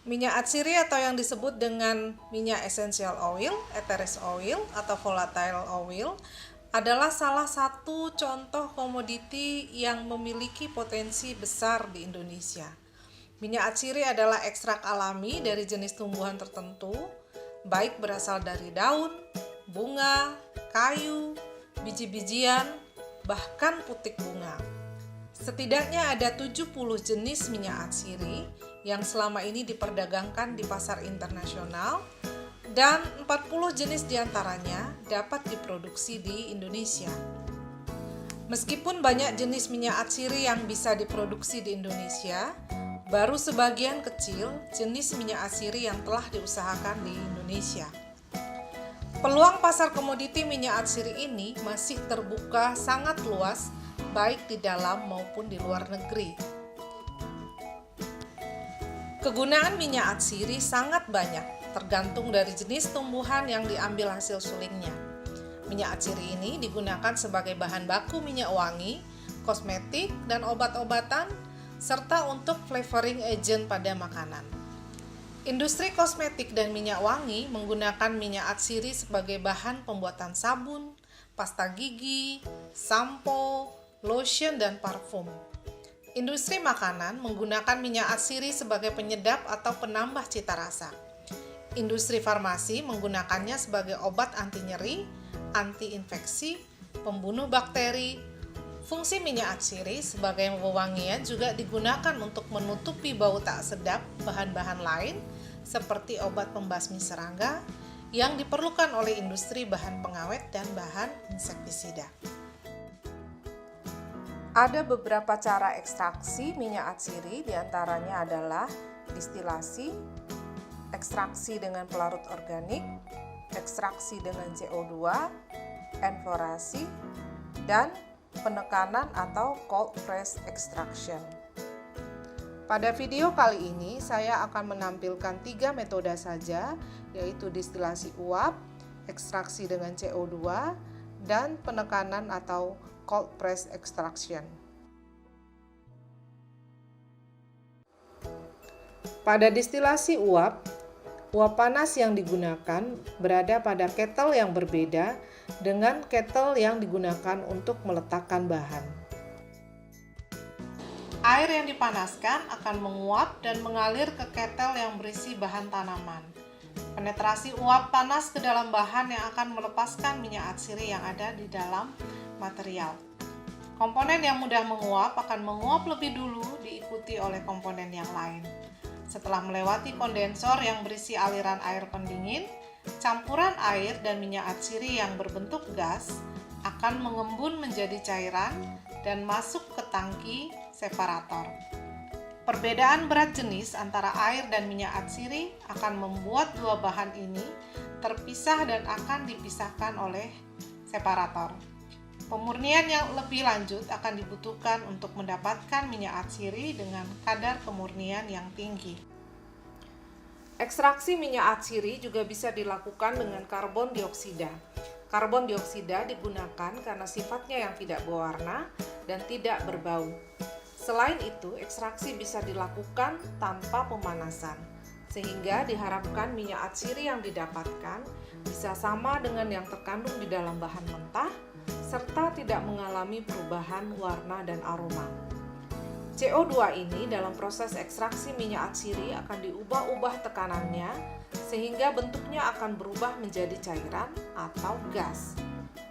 Minyak atsiri atau yang disebut dengan minyak essential oil, eteris oil, atau volatile oil adalah salah satu contoh komoditi yang memiliki potensi besar di Indonesia. Minyak atsiri adalah ekstrak alami dari jenis tumbuhan tertentu, baik berasal dari daun, bunga, kayu, biji-bijian, bahkan putik bunga. Setidaknya ada 70 jenis minyak atsiri yang selama ini diperdagangkan di pasar internasional dan 40 jenis diantaranya dapat diproduksi di Indonesia. Meskipun banyak jenis minyak atsiri yang bisa diproduksi di Indonesia, baru sebagian kecil jenis minyak atsiri yang telah diusahakan di Indonesia. Peluang pasar komoditi minyak atsiri ini masih terbuka sangat luas, baik di dalam maupun di luar negeri. Kegunaan minyak atsiri sangat banyak, tergantung dari jenis tumbuhan yang diambil hasil sulingnya. Minyak atsiri ini digunakan sebagai bahan baku minyak wangi, kosmetik, dan obat-obatan, serta untuk flavoring agent pada makanan. Industri kosmetik dan minyak wangi menggunakan minyak atsiri sebagai bahan pembuatan sabun, pasta gigi, sampo, lotion, dan parfum. Industri makanan menggunakan minyak atsiri sebagai penyedap atau penambah cita rasa. Industri farmasi menggunakannya sebagai obat anti nyeri, anti infeksi, pembunuh bakteri. Fungsi minyak atsiri sebagai wewangian juga digunakan untuk menutupi bau tak sedap bahan-bahan lain seperti obat pembasmi serangga yang diperlukan oleh industri bahan pengawet dan bahan insektisida. Ada beberapa cara ekstraksi minyak atsiri, diantaranya adalah distilasi, ekstraksi dengan pelarut organik, ekstraksi dengan CO2, enflorasi, dan penekanan atau cold press extraction. Pada video kali ini saya akan menampilkan 3 metode saja, yaitu distilasi uap, ekstraksi dengan CO2, dan penekanan atau cold press extraction. Pada distilasi uap panas yang digunakan berada pada kettle yang berbeda dengan kettle yang digunakan untuk meletakkan bahan. Air yang dipanaskan akan menguap dan mengalir ke kettle yang berisi bahan tanaman. Penetrasi uap panas ke dalam bahan yang akan melepaskan minyak atsiri yang ada di dalam material. Komponen yang mudah menguap akan menguap lebih dulu, diikuti oleh komponen yang lain. Setelah melewati kondensor yang berisi aliran air pendingin, campuran air dan minyak atsiri yang berbentuk gas akan mengembun menjadi cairan dan masuk ke tangki separator. Perbedaan berat jenis antara air dan minyak atsiri akan membuat dua bahan ini terpisah dan akan dipisahkan oleh separator. Pemurnian yang lebih lanjut akan dibutuhkan untuk mendapatkan minyak atsiri dengan kadar kemurnian yang tinggi. Ekstraksi minyak atsiri juga bisa dilakukan dengan karbon dioksida. Karbon dioksida digunakan karena sifatnya yang tidak berwarna dan tidak berbau. Selain itu, ekstraksi bisa dilakukan tanpa pemanasan, sehingga diharapkan minyak atsiri yang didapatkan bisa sama dengan yang terkandung di dalam bahan mentah, serta tidak mengalami perubahan warna dan aroma. CO2 ini dalam proses ekstraksi minyak atsiri akan diubah-ubah tekanannya sehingga bentuknya akan berubah menjadi cairan atau gas.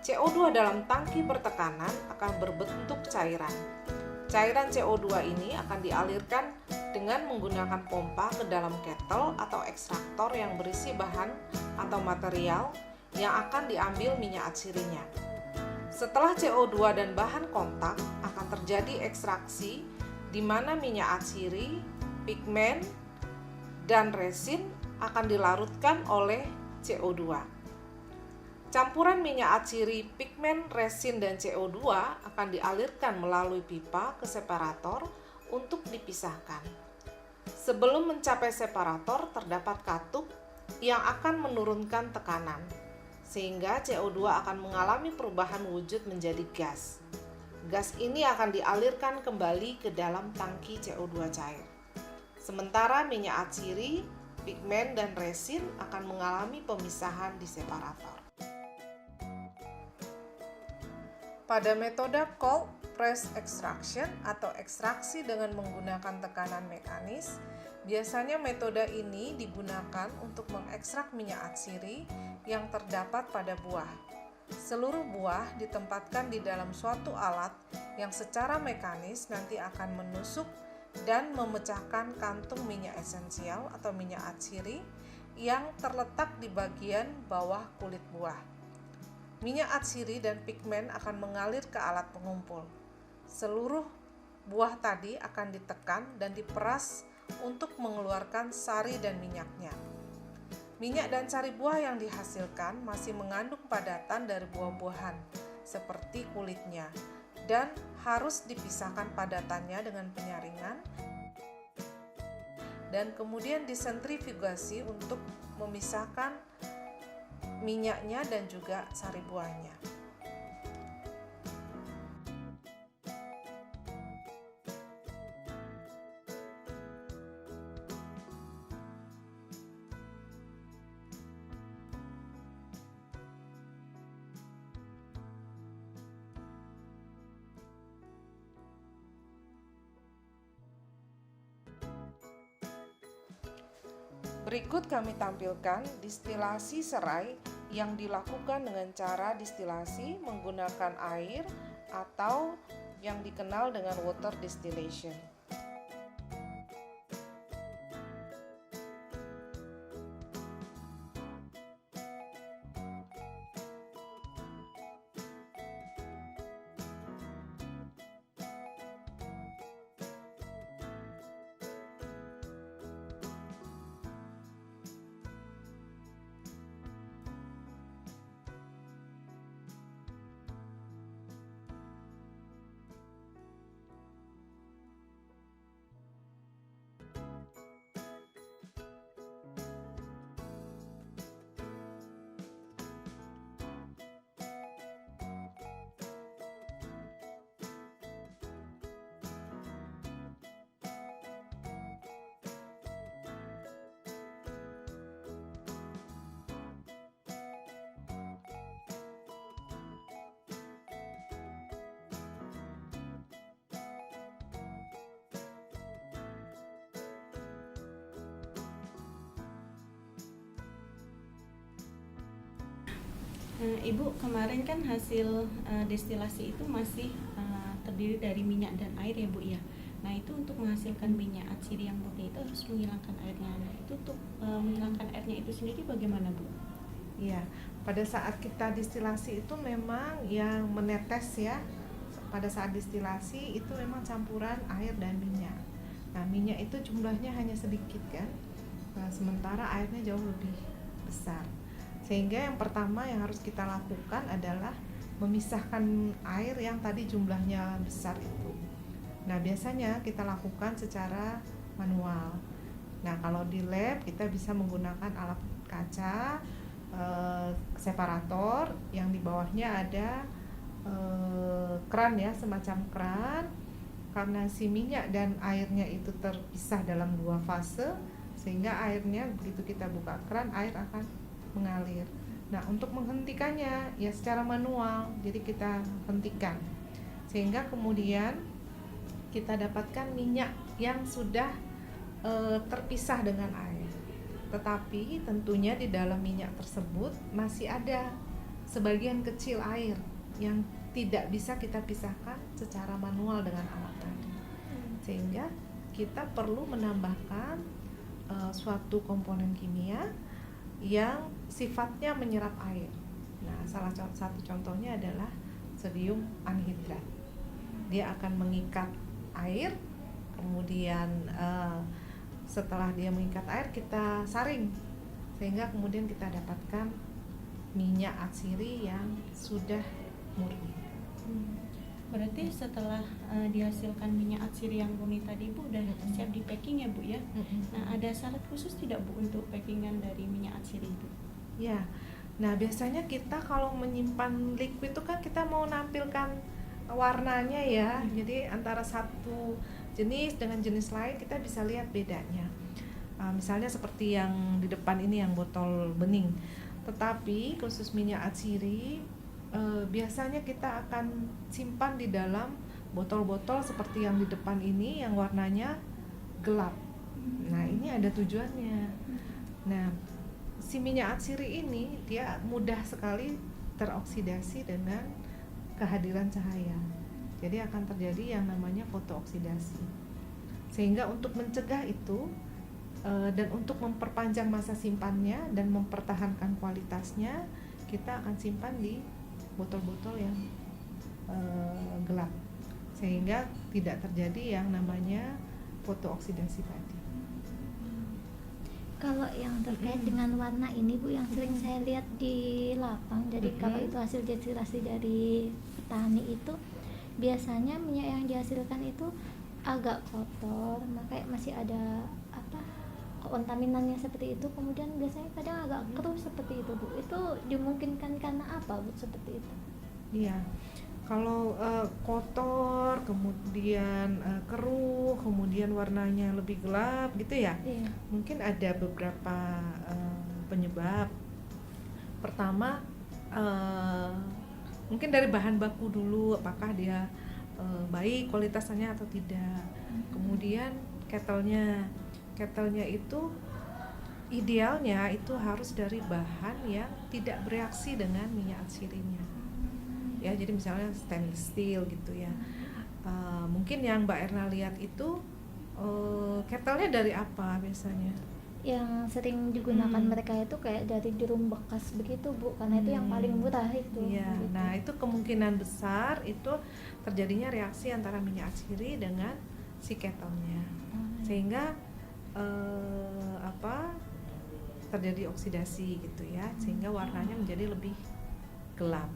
CO2 dalam tangki bertekanan akan berbentuk cairan. Cairan CO2 ini akan dialirkan dengan menggunakan pompa ke dalam kettle atau ekstraktor yang berisi bahan atau material yang akan diambil minyak atsirinya. Setelah CO2 dan bahan kontak, akan terjadi ekstraksi di mana minyak atsiri, pigmen, dan resin akan dilarutkan oleh CO2. Campuran minyak atsiri, pigmen, resin, dan CO2 akan dialirkan melalui pipa ke separator untuk dipisahkan. Sebelum mencapai separator, terdapat katup yang akan menurunkan tekanan, sehingga CO2 akan mengalami perubahan wujud menjadi gas. Gas ini akan dialirkan kembali ke dalam tangki CO2 cair. Sementara minyak atsiri, pigmen, dan resin akan mengalami pemisahan di separator. Pada metode cold press extraction atau ekstraksi dengan menggunakan tekanan mekanis, biasanya metode ini digunakan untuk mengekstrak minyak atsiri yang terdapat pada buah. Seluruh buah ditempatkan di dalam suatu alat yang secara mekanis nanti akan menusuk dan memecahkan kantung minyak esensial atau minyak atsiri yang terletak di bagian bawah kulit buah. Minyak atsiri dan pigmen akan mengalir ke alat pengumpul. Seluruh buah tadi akan ditekan dan diperas untuk mengeluarkan sari dan minyaknya. Minyak dan sari buah yang dihasilkan masih mengandung padatan dari buah-buahan, seperti kulitnya, dan harus dipisahkan padatannya dengan penyaringan dan kemudian disentrifugasi untuk memisahkan minyaknya dan juga sari buahnya. Berikut kami tampilkan distilasi serai yang dilakukan dengan cara distilasi menggunakan air atau yang dikenal dengan water distillation. Ibu, kemarin kan hasil destilasi itu masih terdiri dari minyak dan air ya Bu ya. Nah itu untuk menghasilkan minyak atsiri yang murni itu harus menghilangkan airnya. Nah itu untuk menghilangkan airnya itu sendiri bagaimana Bu? Iya, pada saat kita distilasi itu memang yang menetes ya. Pada saat distilasi itu memang campuran air dan minyak. Nah minyak itu jumlahnya hanya sedikit kan, sementara airnya jauh lebih besar. Sehingga yang pertama yang harus kita lakukan adalah memisahkan air yang tadi jumlahnya besar itu. Nah biasanya kita lakukan secara manual. Nah kalau di lab kita bisa menggunakan alat kaca, separator yang di bawahnya ada keran ya, semacam keran. Karena si minyak dan airnya itu terpisah dalam dua fase, sehingga airnya begitu kita buka keran, air akan mengalir. Nah untuk menghentikannya ya secara manual, jadi kita hentikan sehingga kemudian kita dapatkan minyak yang sudah terpisah dengan air. Tetapi tentunya di dalam minyak tersebut masih ada sebagian kecil air yang tidak bisa kita pisahkan secara manual dengan alat tadi, sehingga kita perlu menambahkan suatu komponen kimia yang sifatnya menyerap air. Nah, salah satu contohnya adalah sodium anhidrat. Dia akan mengikat air, kemudian setelah dia mengikat air kita saring, sehingga kemudian kita dapatkan minyak atsiri yang sudah murni. Berarti setelah dihasilkan minyak atsiri yang murni tadi Bu udah siap di packing ya Bu ya. Nah ada syarat khusus tidak Bu untuk packingan dari minyak atsiri itu? Ya, nah biasanya kita kalau menyimpan liquid itu kan kita mau nampilkan warnanya ya, jadi antara satu jenis dengan jenis lain kita bisa lihat bedanya. Misalnya seperti yang di depan ini yang botol bening. Tetapi khusus minyak atsiri biasanya kita akan simpan di dalam botol-botol seperti yang di depan ini yang warnanya gelap. Nah, ini ada tujuannya. Nah, si minyak atsiri ini dia mudah sekali teroksidasi dengan kehadiran cahaya. Jadi akan terjadi yang namanya fotooksidasi. Sehingga untuk mencegah itu dan untuk memperpanjang masa simpannya dan mempertahankan kualitasnya, kita akan simpan di botol-botol yang gelap, sehingga tidak terjadi yang namanya fotooksidasi tadi. Kalau yang terkait dengan warna ini Bu, yang sering saya lihat di lapang, jadi kalau itu hasil destilasi dari petani itu biasanya minyak yang dihasilkan itu agak kotor, makanya masih ada kontaminannya seperti itu, kemudian biasanya kadang agak keruh seperti itu Bu. Itu dimungkinkan karena apa Bu seperti itu? Iya, kalau kotor, kemudian keruh, kemudian warnanya lebih gelap gitu ya. Iya. Mungkin ada beberapa penyebab. Pertama, mungkin dari bahan baku dulu, apakah dia baik kualitasnya atau tidak. Kemudian ketelnya itu idealnya itu harus dari bahan yang tidak bereaksi dengan minyak atsirinya. Ya, jadi misalnya stainless steel gitu ya. Mungkin yang Mbak Erna lihat itu ketelnya dari apa biasanya? Yang sering digunakan mereka itu kayak dari drum bekas begitu Bu, karena itu yang paling murah itu. Iya, gitu. nah itu kemungkinan besar itu terjadinya reaksi antara minyak atsiri dengan si ketelnya, sehingga terjadi oksidasi gitu ya, sehingga warnanya menjadi lebih gelap.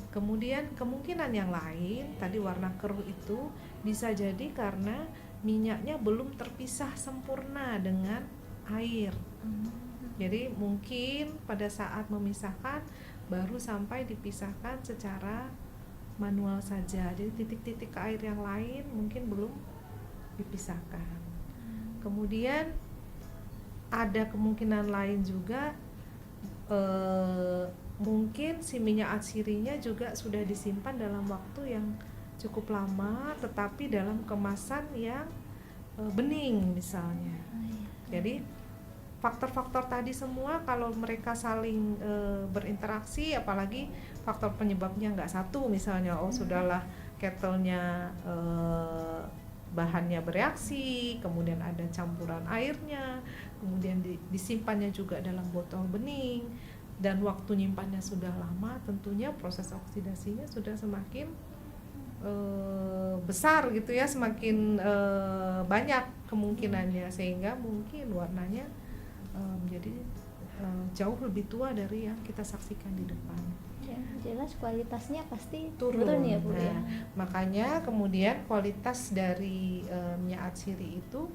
Kemudian kemungkinan yang lain tadi warna keruh itu bisa jadi karena minyaknya belum terpisah sempurna dengan air. Jadi mungkin pada saat memisahkan baru sampai dipisahkan secara manual saja. Jadi titik-titik ke air yang lain mungkin belum dipisahkan. Kemudian ada kemungkinan lain juga, mungkin si minyak atsirinya juga sudah disimpan dalam waktu yang cukup lama, tetapi dalam kemasan yang bening misalnya. Jadi faktor-faktor tadi semua kalau mereka saling berinteraksi, apalagi faktor penyebabnya nggak satu, misalnya sudahlah ketelnya bahannya bereaksi, kemudian ada campuran airnya, kemudian disimpannya juga dalam botol bening, dan waktu nyimpannya sudah lama, tentunya proses oksidasinya sudah semakin besar gitu ya, semakin banyak kemungkinannya, sehingga mungkin warnanya menjadi jauh lebih tua dari yang kita saksikan di depan. Ya, jelas kualitasnya pasti turun ya Bu. Nah, ya. makanya kemudian kualitas dari minyak atsiri itu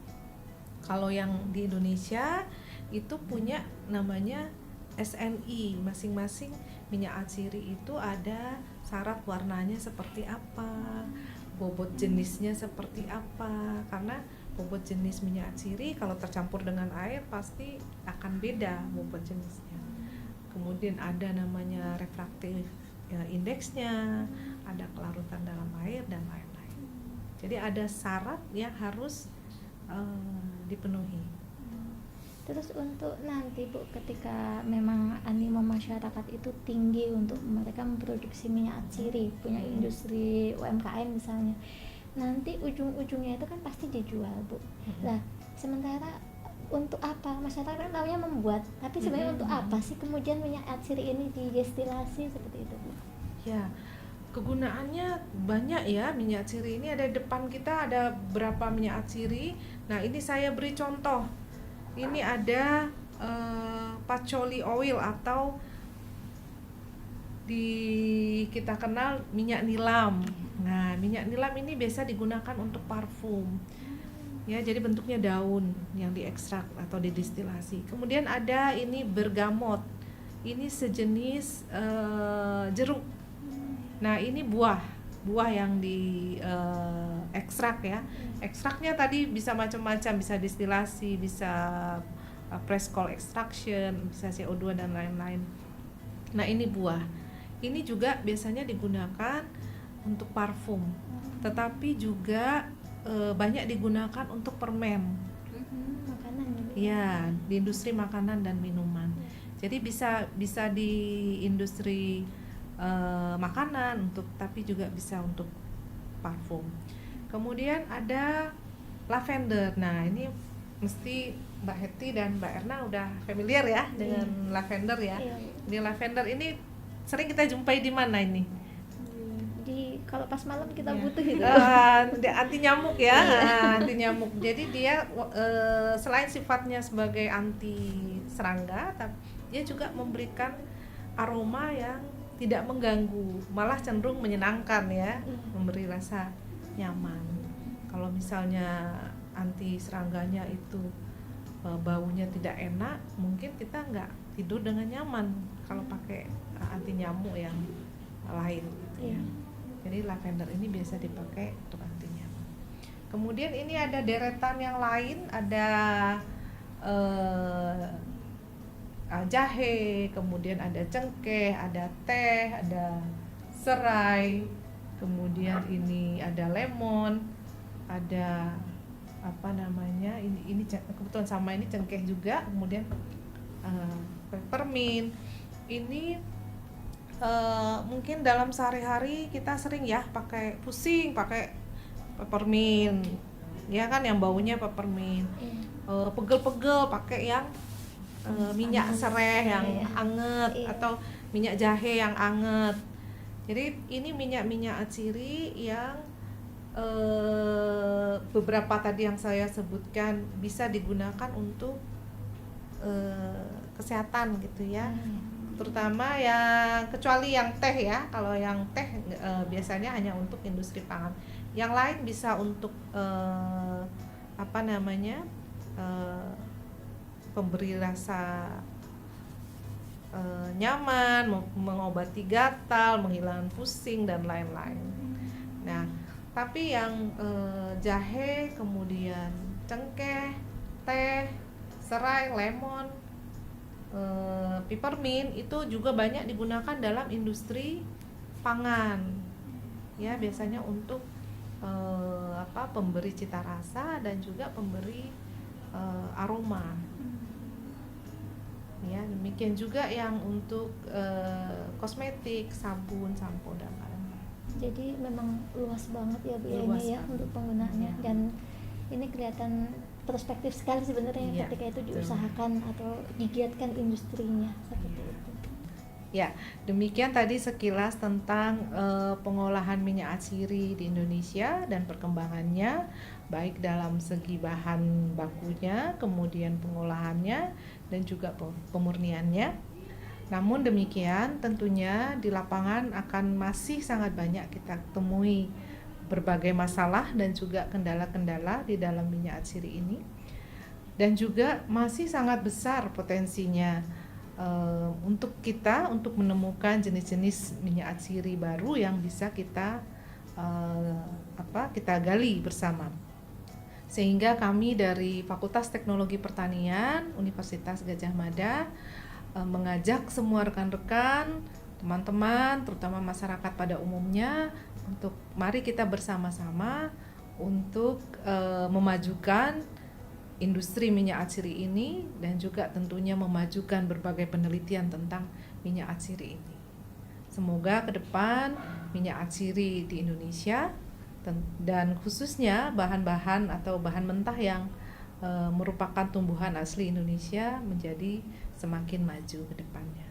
kalau yang di Indonesia itu punya namanya SNI, masing-masing minyak atsiri itu ada syarat warnanya seperti apa, bobot jenisnya seperti apa, karena bobot jenis minyak atsiri kalau tercampur dengan air pasti akan beda bobot jenisnya. Kemudian ada namanya refraktif indeksnya, ada kelarutan dalam air dan lain-lain. Jadi ada syarat yang harus dipenuhi. Terus untuk nanti Bu, ketika memang animo masyarakat itu tinggi untuk mereka memproduksi minyak atsiri, punya industri UMKM misalnya, nanti ujung-ujungnya itu kan pasti dijual Bu. Nah, sementara untuk apa masyarakat kan tahunya membuat, tapi sebenarnya untuk apa sih kemudian minyak atsiri ini didestilasi seperti itu Bu? Ya, kegunaannya banyak ya. Minyak atsiri ini ada di depan kita, ada berapa minyak atsiri. Nah, ini saya beri contoh. Ini ada patchouli oil atau kita kenal minyak nilam. Nah, minyak nilam ini biasa digunakan untuk parfum. Ya, jadi bentuknya daun yang diekstrak atau didestilasi. Kemudian ada ini bergamot. Ini sejenis jeruk. Nah, ini buah yang ekstrak ya. Ekstraknya tadi bisa macam-macam, bisa distilasi, bisa press cold extraction, bisa CO2 dan lain-lain. Nah ini buah, ini juga biasanya digunakan untuk parfum, tetapi juga banyak digunakan untuk permen. Makanan ya, Bu? Ya, di industri makanan dan minuman. Jadi bisa di industri makanan tapi juga bisa untuk parfum. Kemudian ada lavender. Nah, ini mesti Mbak Hetty dan Mbak Erna udah familiar ya dengan lavender ya. Iya, Bu. Di lavender ini sering kita jumpai di mana ini? Kalau pas malam kita Ya. butuh itu. Anti nyamuk ya, anti nyamuk. Jadi dia selain sifatnya sebagai anti serangga, tapi dia juga memberikan aroma yang tidak mengganggu, malah cenderung menyenangkan ya, memberi rasa nyaman. Kalau misalnya anti serangganya itu baunya tidak enak, mungkin kita nggak tidur dengan nyaman kalau pakai anti nyamuk yang lain. Gitu ya. Jadi lavender ini biasa dipakai untuk anti nyamuk. Kemudian ini ada deretan yang lain, ada jahe, kemudian ada cengkeh, ada teh, ada serai, kemudian ini ada lemon, ada apa namanya ini kebetulan sama ini cengkeh juga, kemudian peppermint. Ini mungkin dalam sehari-hari kita sering ya pakai peppermint ya kan, yang baunya peppermint. Pegel-pegel pakai yang minyak serai yang anget atau minyak jahe yang anget. Jadi ini minyak-minyak atsiri yang beberapa tadi yang saya sebutkan bisa digunakan untuk kesehatan gitu ya. Terutama yang kecuali yang teh ya, kalau yang teh biasanya hanya untuk industri pangan. Yang lain bisa untuk pemberi rasa nyaman, mengobati gatal, menghilangkan pusing dan lain-lain. Nah, tapi yang jahe, kemudian cengkeh, teh, serai, lemon, peppermint itu juga banyak digunakan dalam industri pangan. Ya, biasanya untuk pemberi cita rasa dan juga pemberi aroma. Ya, demikian juga yang untuk kosmetik, sabun, sampo dan lain-lain. Jadi memang luas banget ya Bu ya Luas ini ya banget. untuk penggunaannya, Ya. dan ini kelihatan perspektif sekali sebenarnya Iya, ketika itu betul. diusahakan atau digiatkan industrinya seperti itu. Ya, demikian tadi sekilas tentang pengolahan minyak atsiri di Indonesia dan perkembangannya, baik dalam segi bahan bakunya, kemudian pengolahannya, dan juga pemurniannya. Namun demikian, tentunya di lapangan akan masih sangat banyak kita temui berbagai masalah dan juga kendala-kendala di dalam minyak atsiri ini. Dan juga masih sangat besar potensinya untuk menemukan jenis-jenis minyak atsiri baru yang bisa kita gali bersama. Sehingga kami dari Fakultas Teknologi Pertanian Universitas Gadjah Mada mengajak semua rekan-rekan, teman-teman, terutama masyarakat pada umumnya, untuk mari kita bersama-sama untuk memajukan industri minyak atsiri ini dan juga tentunya memajukan berbagai penelitian tentang minyak atsiri ini. Semoga ke depan minyak atsiri di Indonesia dan khususnya bahan-bahan atau bahan mentah yang merupakan tumbuhan asli Indonesia menjadi semakin maju ke depannya.